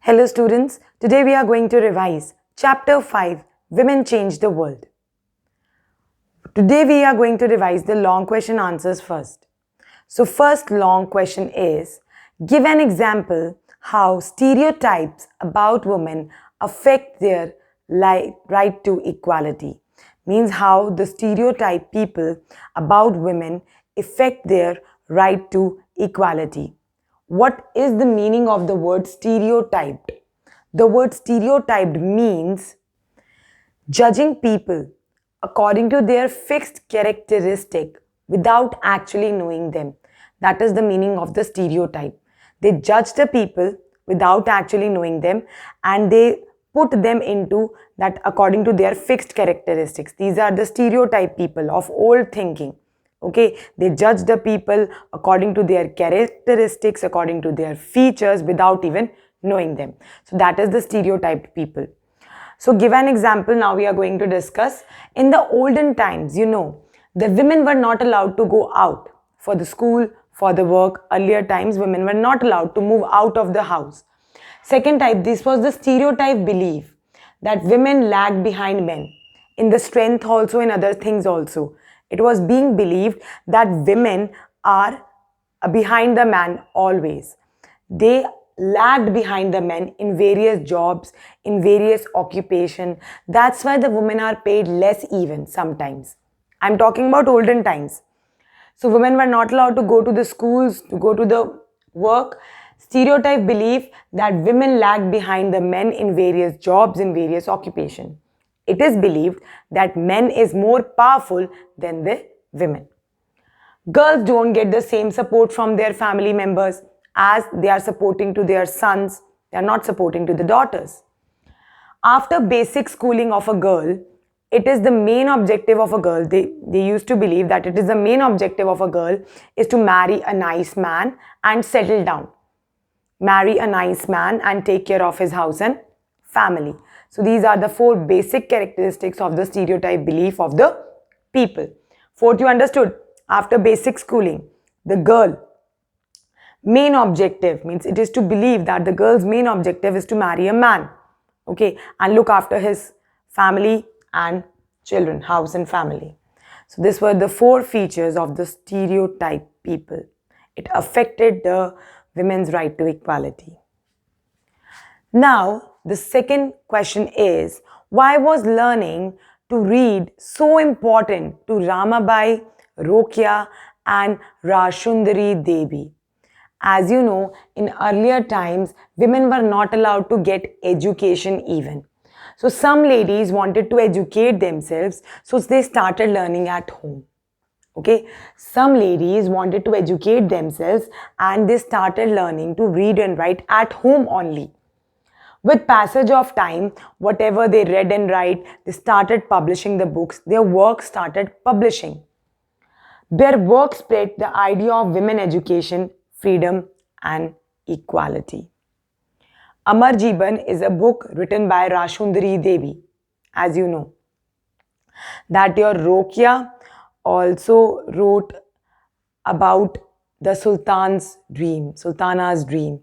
Hello students, today we are going to revise Chapter 5, Women Change the World. Today we are going to revise the long question answers first. So first long question is, give an example how stereotypes about women affect their right to equality. Means how the stereotype people about women affect their right to equality. What is the meaning of the word stereotyped? The word stereotyped means judging people according to their fixed characteristic without actually knowing them. That is the meaning of the stereotype. They judge the people without actually knowing them and they put them into that according to their fixed characteristics. These are the stereotype people of old thinking. Okay, they judge the people according to their characteristics, according to their features without even knowing them. So that is the stereotyped people. So give an example now we are going to discuss. In the olden times, the women were not allowed to go out for the school, for the work. Earlier times, women were not allowed to move out of the house. Second type, this was the stereotype belief that women lagged behind men in the strength also, in other things also. It was being believed that women are behind the man always. They lagged behind the men in various jobs, in various occupation. That's why the women are paid less even sometimes. I'm talking about olden times. So women were not allowed to go to the schools, to go to the work. Stereotype belief that women lagged behind the men in various jobs, in various occupation. It is believed that men is more powerful than the women. Girls don't get the same support from their family members as they are supporting to their sons. They are not supporting to the daughters. After basic schooling of a girl, it is the main objective of a girl. They used to believe that it is the main objective of a girl is to marry a nice man and settle down. Marry a nice man and take care of his house and family. So these are the 4 basic characteristics of the stereotype belief of the people. Fourth, you understood? After basic schooling, the girl main objective means it is to believe that the girl's main objective is to marry a man, okay, and look after his family and children, house and family. So these were the 4 features of the stereotype people. It affected the women's right to equality. Now, the second question is, why was learning to read so important to Ramabai, Rokya and Rashundari Devi? As you know, in earlier times, women were not allowed to get education even. So some ladies wanted to educate themselves, so they started learning at home. Okay, some ladies wanted to educate themselves and they started learning to read and write at home only. With passage of time, whatever they read and write, they started publishing the books. Their work started publishing. Their work spread the idea of women education, freedom and equality. Amar Jeeban is a book written by Rashundari Devi, as you know. That your Rokya also wrote about the Sultana's dream.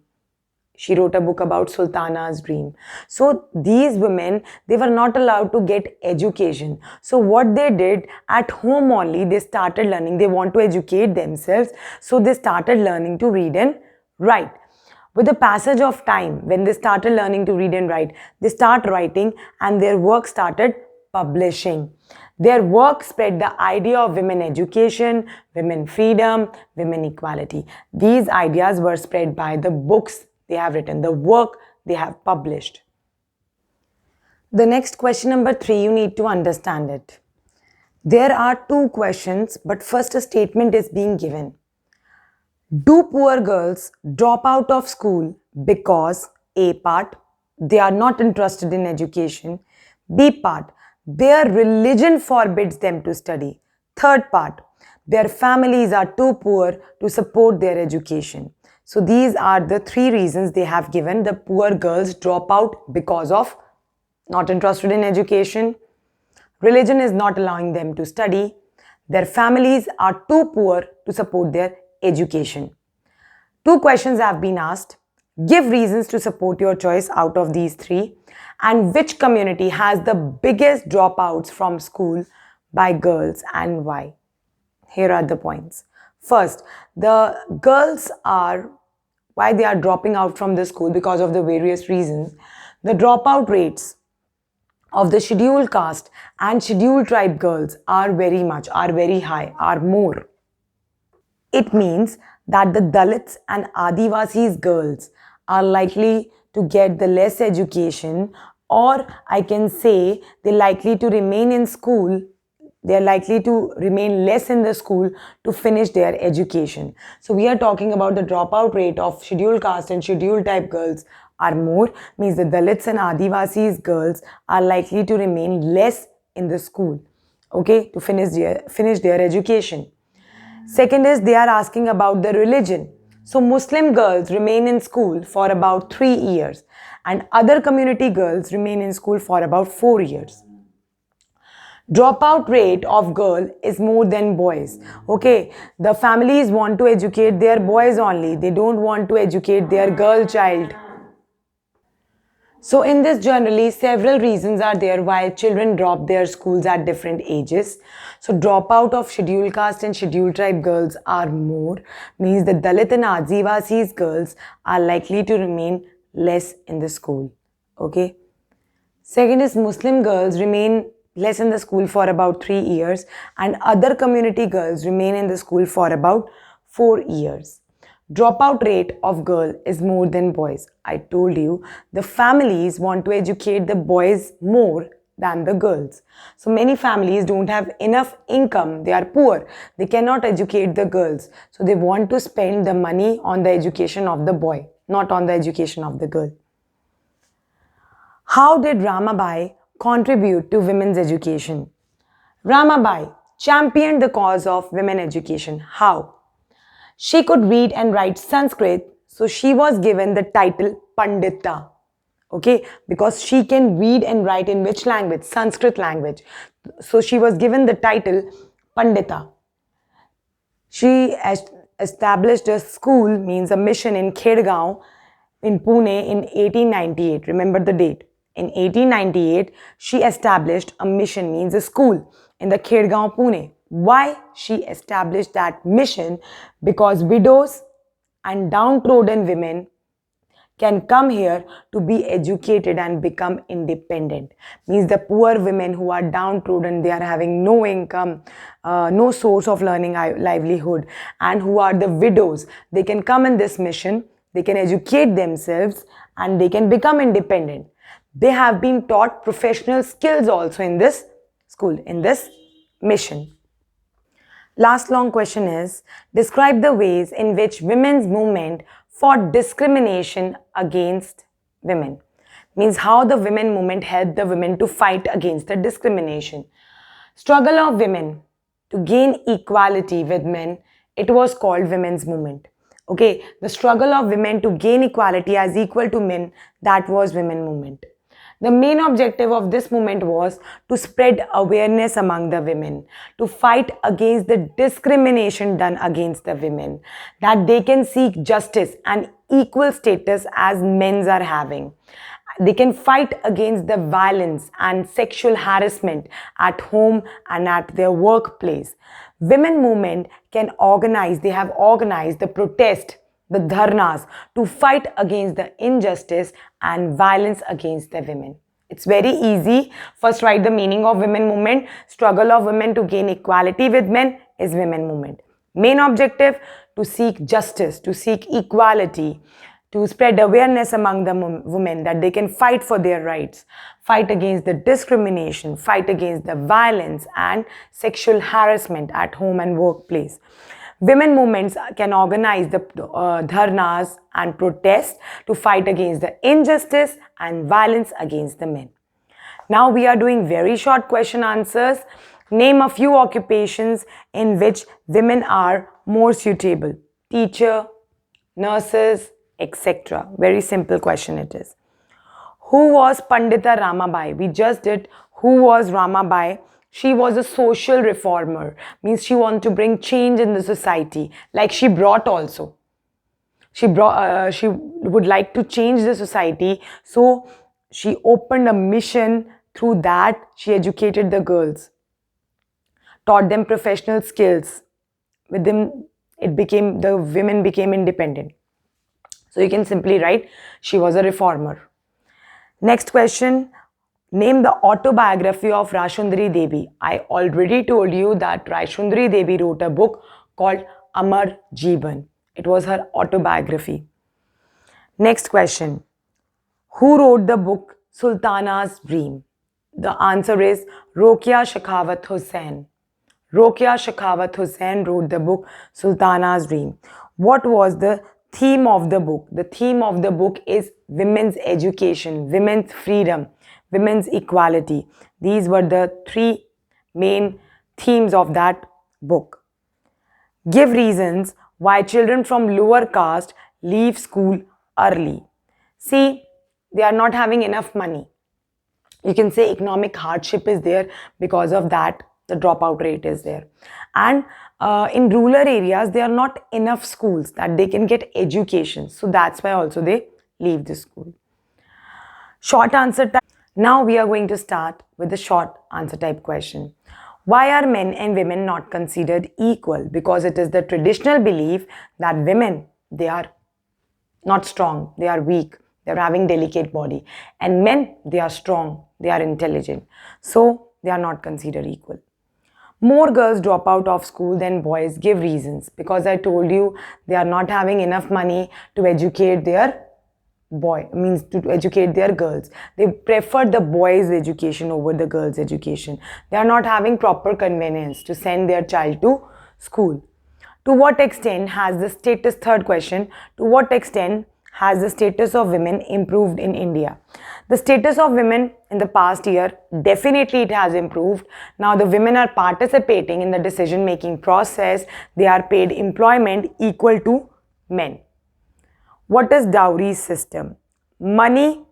She wrote a book about Sultana's dream. So these women, they were not allowed to get education. So what they did at home only, they started learning. They want to educate themselves. So they started learning to read and write. With the passage of time, when they started learning to read and write, they start writing and their work started publishing. Their work spread the idea of women education, women freedom, women equality. These ideas were spread by the books they have written, the work they have published. The next question number 3, you need to understand it. There are 2 questions, but first a statement is being given. Do poor girls drop out of school because A part, they are not interested in education, B part, their religion forbids them to study, third part, their families are too poor to support their education. So these are the 3 reasons they have given. The poor girls drop out because of not interested in education, religion is not allowing them to study, their families are too poor to support their education. 2 questions have been asked. Give reasons to support your choice out of these three. And which community has the biggest dropouts from school by girls and why? Here are the points. First, the girls are, why they are dropping out from the school because of the various reasons. The dropout rates of the scheduled caste and scheduled tribe girls are very high, are more. It means that the Dalits and Adivasis girls are likely to get the less education, or I can say they're likely to remain in school, they're likely to remain less in the school to finish their education. So we are talking about the dropout rate of scheduled caste and scheduled type girls are more, means the Dalits and Adivasis girls are likely to remain less in the school, okay, to finish their education. Second is they are asking about the religion. So Muslim girls remain in school for about 3 years and other community girls remain in school for about 4 years. Dropout rate of girl is more than boys. Okay, the families want to educate their boys only. They don't want to educate their girl child. So in this generally several reasons are there why children drop their schools at different ages. So dropout of scheduled caste and scheduled tribe girls are more, means the Dalit and Adivasis girls are likely to remain less in the school. Okay. Second is Muslim girls remain less in the school for about 3 years and other community girls remain in the school for about 4 years. Dropout rate of girl is more than boys. I told you the families want to educate the boys more than the girls. So many families don't have enough income. They are poor. They cannot educate the girls. So they want to spend the money on the education of the boy, not on the education of the girl. How did Ramabai contribute to women's education? Ramabai championed the cause of women education. How? She could read and write Sanskrit, so she was given the title Pandita. Okay, because she can read and write in which language? Sanskrit language. So she was given the title Pandita. She established a school, means a mission in Khedgaon in Pune in 1898. Remember the date. In 1898, she established a mission, means a school in the Khedgaon, Pune. Why she established that mission? Because widows and downtrodden women can come here to be educated and become independent. Means the poor women who are downtrodden, they are having no income, no source of learning livelihood, and who are the widows, they can come in this mission, they can educate themselves and they can become independent. They have been taught professional skills also in this school, in this mission. Last long question is, describe the ways in which women's movement fought discrimination against women. Means how the women movement helped the women to fight against the discrimination. Struggle of women to gain equality with men, it was called women's movement. Okay, the struggle of women to gain equality as equal to men, that was women movement. The main objective of this movement was to spread awareness among the women, to fight against the discrimination done against the women, that they can seek justice and equal status as men are having. They can fight against the violence and sexual harassment at home and at their workplace. Women movement can organize, they have organized the protest, the dharnas, to fight against the injustice and violence against the women. It's very easy. First write the meaning of women movement. Struggle of women to gain equality with men is women movement. Main objective, to seek justice, to seek equality, to spread awareness among the women that they can fight for their rights, fight against the discrimination, fight against the violence and sexual harassment at home and workplace. Women movements can organize the dharnas and protests to fight against the injustice and violence against the men. Now we are doing very short question answers. Name a few occupations in which women are more suitable. Teacher, nurses, etc. Very simple question it is. Who was Pandita Ramabai? We just did who was Ramabai. She was a social reformer, means she wanted to bring change in the society, like she brought also. she would like to change the society, so she opened a mission. Through that, she educated the girls, taught them professional skills. With them, the women became independent. So you can simply write, she was a reformer. Next question. Name the autobiography of Rashundri Devi. I already told you that Rashundri Devi wrote a book called Amar Jeevan. It was her autobiography. Next question. Who wrote the book Sultana's Dream? The answer is Rokya Shekhawat Hussain. Rokya Shekhawat Hussain wrote the book Sultana's Dream. What was the theme of the book? The theme of the book is women's education, women's freedom, women's equality. These were the three main themes of that book. Give reasons why children from lower caste leave school early. See, they are not having enough money. You can say economic hardship is there, because of that the dropout rate is there. And in rural areas, there are not enough schools that they can get education. So that's why also they leave the school. Short answer type. Now we are going to start with the short answer type question. Why are men and women not considered equal? Because it is the traditional belief that women, they are not strong, they are weak, they are having delicate body. And men, they are strong, they are intelligent. So they are not considered equal. More girls drop out of school than boys. Give reasons. Because I told you, they are not having enough money to educate their to educate their girls. They prefer the boys' education over the girls' education. They are not having proper convenience to send their child to school. To what extent has the status, third question, to what extent has the status of women improved in India? The status of women in the past year, definitely it has improved. Now the women are participating in the decision-making process. They are paid employment equal to men. What is dowry system? Money,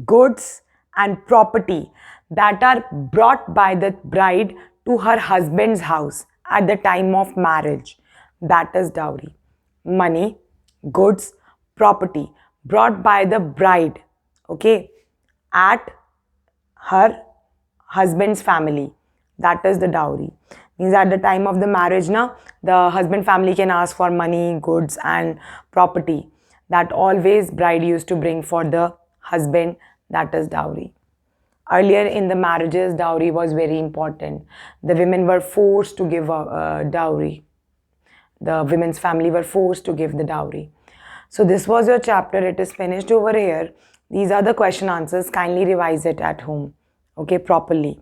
goods and property that are brought by the bride to her husband's house at the time of marriage. That is dowry. Money, goods, property brought by the bride, okay, at her husband's family. That is the dowry. Means at the time of the marriage, now the husband family can ask for money, goods and property that always bride used to bring for the husband. That is dowry. Earlier in the marriages, dowry was very important. The women were forced to give a dowry. The women's family were forced to give the dowry. So this was your chapter. It is finished over here. These are the question answers. Kindly revise it at home, okay, properly.